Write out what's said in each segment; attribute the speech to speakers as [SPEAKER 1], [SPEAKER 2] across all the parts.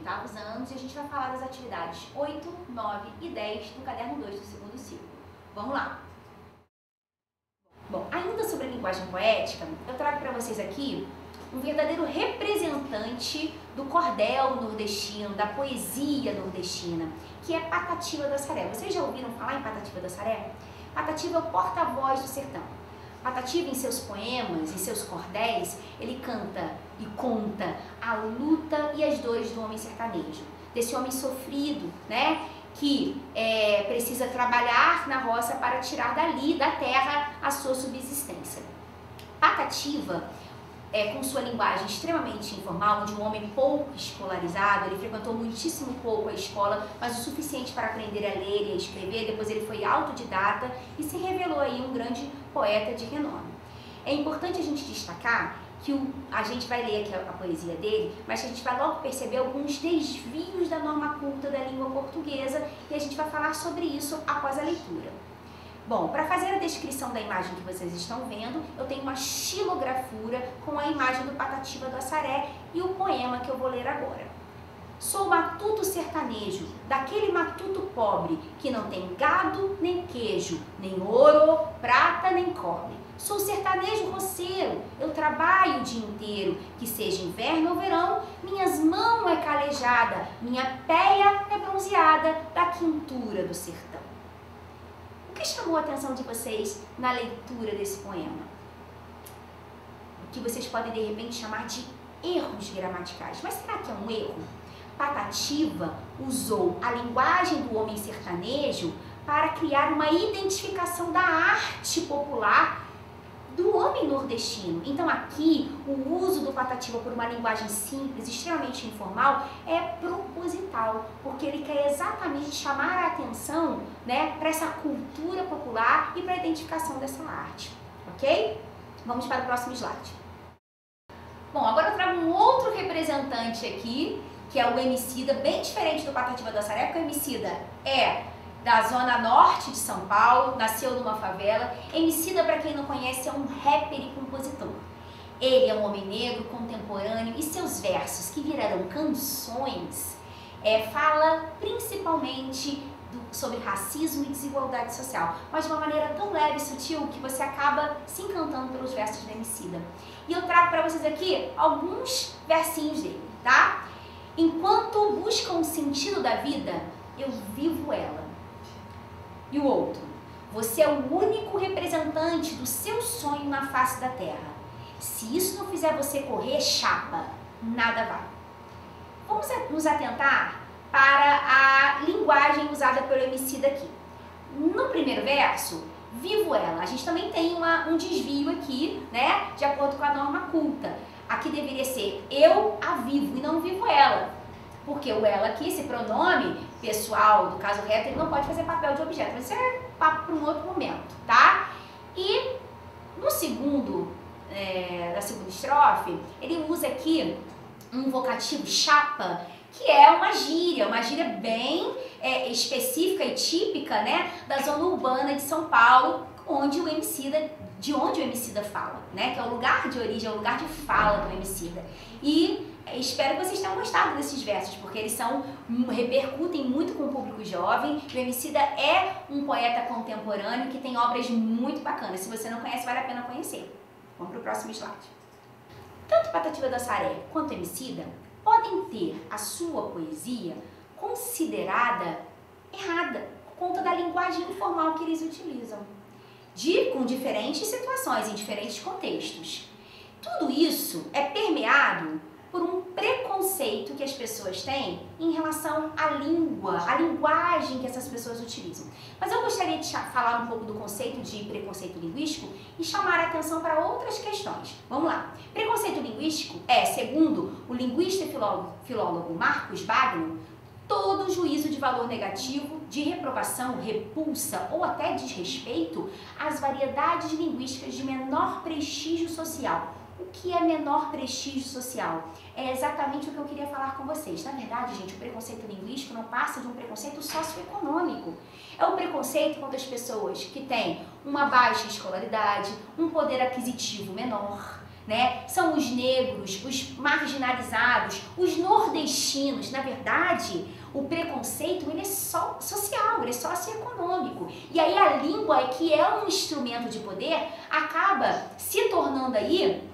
[SPEAKER 1] oitavos anos e a gente vai falar das atividades 8, 9 e 10 do caderno 2 do segundo ciclo. Vamos lá! Bom, ainda sobre a linguagem poética, eu trago para vocês aqui um verdadeiro representante do cordel nordestino, da poesia nordestina, que é Patativa do Assaré. Vocês já ouviram falar em Patativa do Assaré? Patativa é o porta-voz do sertão. Patativa, em seus poemas, em seus cordéis, ele canta e conta a luta e as dores do homem sertanejo, desse homem sofrido, né? Que precisa trabalhar na roça para tirar dali, da terra, a sua subsistência. Patativa, com sua linguagem extremamente informal, de um homem pouco escolarizado, ele frequentou muitíssimo pouco a escola, mas o suficiente para aprender a ler e a escrever. Depois ele foi autodidata e se revelou aí um grande poeta de renome. É importante a gente destacar que a gente vai ler aqui a poesia dele, mas a gente vai logo perceber alguns desvios da norma culta da língua portuguesa e a gente vai falar sobre isso após a leitura. Bom, para fazer a descrição da imagem que vocês estão vendo, eu tenho uma xilografura com a imagem do Patativa do Assaré e o poema que eu vou ler agora. Sou matuto sertanejo, daquele matuto pobre, que não tem gado nem queijo, nem ouro, prata nem cobre. Sou sertanejo roceiro, eu trabalho o dia inteiro, que seja inverno ou verão, minhas mãos é calejada, minha peia é bronzeada da quintura do sertão. O que chamou a atenção de vocês na leitura desse poema? O que vocês podem de repente chamar de erros gramaticais. Mas será que é um erro? Patativa usou a linguagem do homem sertanejo para criar uma identificação da arte popular do homem nordestino. Então aqui, o uso do Patativa por uma linguagem simples, extremamente informal, é proposital, porque ele quer exatamente chamar a atenção, né, para essa cultura popular e para a identificação dessa arte, ok? Vamos para o próximo slide. Bom, agora eu trago um outro representante aqui, que é o Emicida, bem diferente do Patativa do Assaré, porque o Emicida é da zona norte de São Paulo, nasceu numa favela. Emicida, para quem não conhece, é um rapper e compositor. Ele é um homem negro, contemporâneo, e seus versos, que virarão canções, fala principalmente sobre racismo e desigualdade social, mas de uma maneira tão leve e sutil que você acaba se encantando pelos versos do Emicida. E eu trago para vocês aqui alguns versinhos dele, tá? Enquanto buscam o sentido da vida, eu vivo ela. E o outro, você é o único representante do seu sonho na face da terra. Se isso não fizer você correr, chapa, nada vai. Vamos nos atentar para a linguagem usada pelo Emicida aqui. No primeiro verso, vivo ela. A gente também tem um desvio aqui, né, de acordo com a norma culta. Aqui deveria ser eu a vivo e não vivo ela. Porque o ela aqui, esse pronome pessoal, do caso reto, ele não pode fazer papel de objeto. Mas isso é papo para um outro momento, tá? E no segundo, da segunda estrofe, ele usa aqui um vocativo chapa, que é uma gíria bem específica e típica, né, da zona urbana de São Paulo, de onde o Emicida fala, né, que é o lugar de origem, é o lugar de fala do Emicida. E espero que vocês tenham gostado desses versos, porque eles repercutem muito com o público jovem. O Emicida é um poeta contemporâneo que tem obras muito bacanas. Se você não conhece, vale a pena conhecer. Vamos para o próximo slide. Tanto Patativa do Assaré quanto Emicida podem ter a sua poesia considerada errada por conta da linguagem informal que eles utilizam, com diferentes situações, em diferentes contextos. Tudo isso é permeado por um preconceito que as pessoas têm em relação à língua, à linguagem que essas pessoas utilizam. Mas eu gostaria de falar um pouco do conceito de preconceito linguístico e chamar a atenção para outras questões. Vamos lá. Preconceito linguístico é, segundo o linguista e filólogo Marcos Wagner, todo juízo de valor negativo, de reprovação, repulsa ou até desrespeito às variedades linguísticas de menor prestígio social. O que é menor prestígio social? É exatamente o que eu queria falar com vocês. Na verdade, gente, o preconceito linguístico não passa de um preconceito socioeconômico. É um preconceito contra as pessoas que têm uma baixa escolaridade, um poder aquisitivo menor, né? São os negros, os marginalizados, os nordestinos. Na verdade, o preconceito ele é só social, ele é socioeconômico. E aí a língua, que é um instrumento de poder, acaba se tornando aí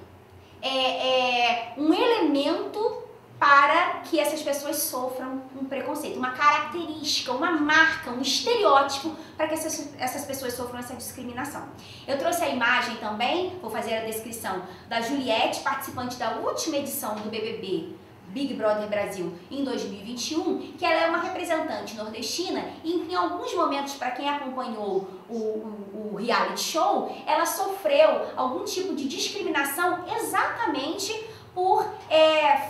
[SPEAKER 1] um elemento para que essas pessoas sofram um preconceito, uma característica, uma marca, um estereótipo para que essas pessoas sofram essa discriminação. Eu trouxe a imagem também, vou fazer a descrição, da Juliette, participante da última edição do BBB, Big Brother Brasil, em 2021, que ela é uma representante nordestina e em alguns momentos, para quem acompanhou o reality show, ela sofreu algum tipo de discriminação exatamente por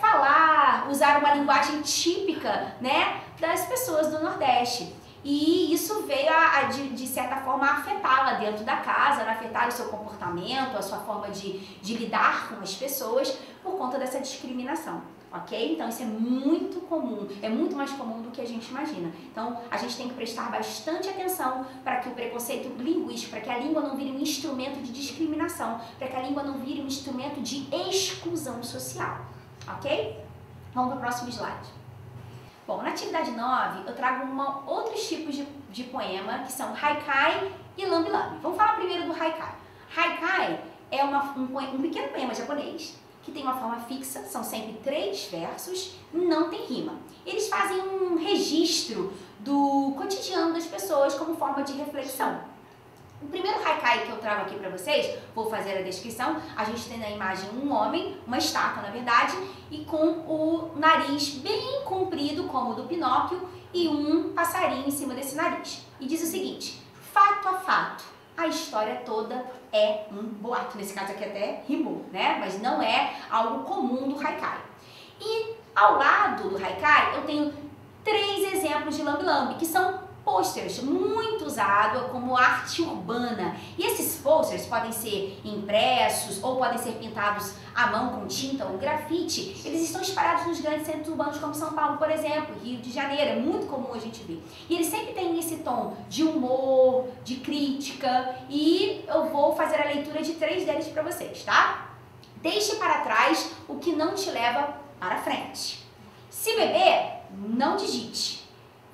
[SPEAKER 1] falar, usar uma linguagem típica, né, das pessoas do Nordeste. E isso veio de certa forma a afetá-la dentro da casa, a afetar o seu comportamento, a sua forma de lidar com as pessoas por conta dessa discriminação, ok? Então isso é muito comum, é muito mais comum do que a gente imagina. Então a gente tem que prestar bastante atenção para que o preconceito linguístico, para que a língua não vire um instrumento de discriminação, para que a língua não vire um instrumento de exclusão social, ok? Vamos para o próximo slide. Bom, na atividade 9, eu trago outros tipos de poema, que são haikai e lambi-lambi. Vamos falar primeiro do haikai. Haikai é um pequeno poema japonês, que tem uma forma fixa, são sempre 3 versos, não tem rima. Eles fazem um registro do cotidiano das pessoas como forma de reflexão. O primeiro haikai que eu trago aqui para vocês, vou fazer a descrição, a gente tem na imagem um homem, uma estátua na verdade, e com o nariz bem comprido como o do Pinóquio e um passarinho em cima desse nariz. E diz o seguinte: fato a fato, a história toda é um boato. Nesse caso aqui até rimou, né? Mas não é algo comum do haikai. E ao lado do haikai eu tenho 3 exemplos de lambi-lambi, que são posters muito usados como arte urbana. E esses posters podem ser impressos ou podem ser pintados à mão com tinta ou grafite. Eles estão espalhados nos grandes centros urbanos como São Paulo, por exemplo, Rio de Janeiro. É muito comum a gente ver. E eles sempre têm esse tom de humor, de crítica. E eu vou fazer a leitura de 3 deles para vocês, tá? Deixe para trás o que não te leva para frente. Se beber, não digite.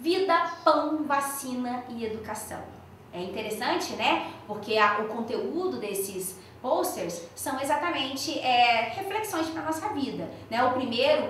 [SPEAKER 1] Vida, pão, vacina e educação. É interessante, né? Porque o conteúdo desses posters são exatamente reflexões para a nossa vida, né? O primeiro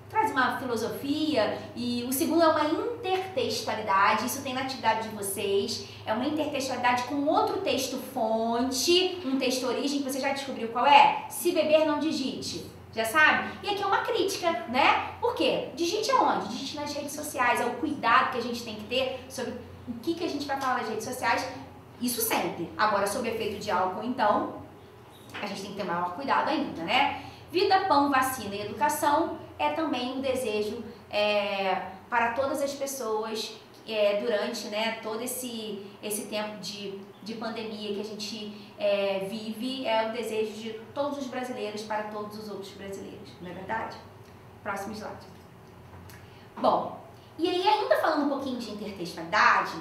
[SPEAKER 1] traz uma filosofia e o segundo é uma intertextualidade. Isso tem na atividade de vocês. É uma intertextualidade com outro texto fonte, um texto origem que você já descobriu qual é? Se beber, não digite. Já sabe? E aqui é uma crítica, né? Por quê? Digite aonde? Digite nas redes sociais. É o cuidado que a gente tem que ter sobre o que a gente vai falar nas redes sociais. Isso sempre. Agora, sobre o efeito de álcool, então, a gente tem que ter maior cuidado ainda, né? Vida, pão, vacina e educação é também um desejo para todas as pessoas durante, né, todo esse tempo de pandemia que a gente vive. É o desejo de todos os brasileiros para todos os outros brasileiros, não é verdade? Próximo slide. Bom, e aí ainda falando um pouquinho de intertextualidade,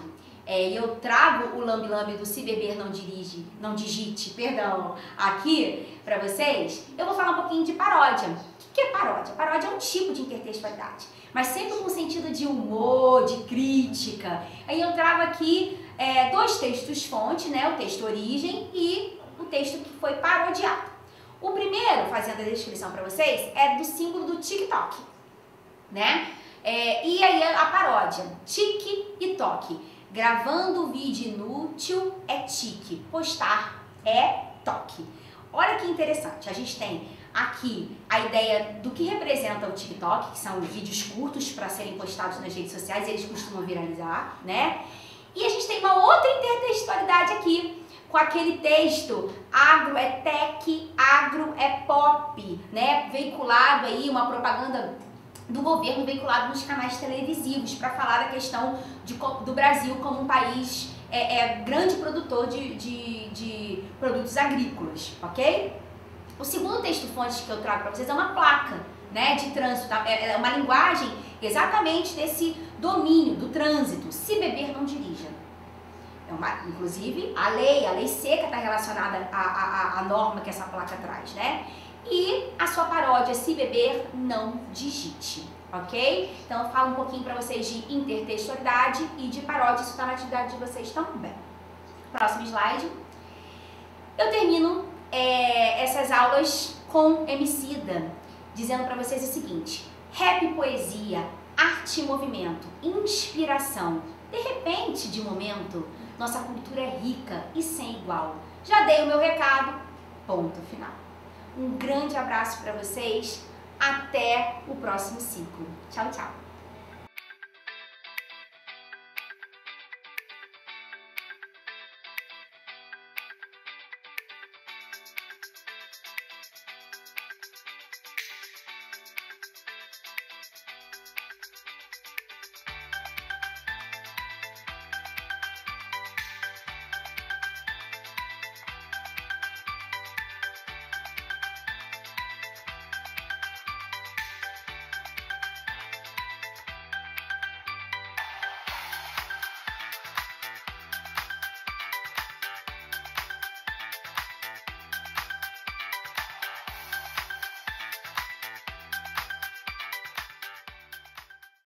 [SPEAKER 1] eu trago o lambi-lambi do Se Beber Não Digite, perdão, aqui para vocês. Eu vou falar um pouquinho de paródia. O que é paródia? Paródia é um tipo de intertextualidade, mas sempre com sentido de humor, de crítica. Aí eu trago aqui 2 textos fonte, né? O texto origem e o texto que foi parodiado. O primeiro, fazendo a descrição para vocês, é do símbolo do TikTok, né? E aí a paródia, tique e toque. Gravando vídeo inútil é tique, postar é toque. Olha que interessante, a gente tem aqui a ideia do que representa o TikTok, que são vídeos curtos para serem postados nas redes sociais, eles costumam viralizar, né? E a gente tem uma outra intertextualidade aqui, com aquele texto, agro é tech, agro é pop, né? Veiculado aí, uma propaganda do governo veiculado nos canais televisivos para falar da questão do Brasil como um país grande produtor de produtos agrícolas, ok? O segundo texto fonte que eu trago para vocês é uma placa, né, de trânsito, é uma linguagem exatamente desse domínio do trânsito. Se beber, não dirija. Inclusive, a lei seca está relacionada à norma que essa placa traz, né? E a sua paródia, se beber, não digite, ok? Então, eu falo um pouquinho para vocês de intertextualidade e de paródia, isso está na atividade de vocês também. Próximo slide. Eu termino essas aulas com Emicida, dizendo para vocês o seguinte: rap, poesia, arte e movimento, inspiração. De repente, de momento, nossa cultura é rica e sem igual. Já dei o meu recado, ponto final. Um grande abraço para vocês, até o próximo ciclo. Tchau, tchau!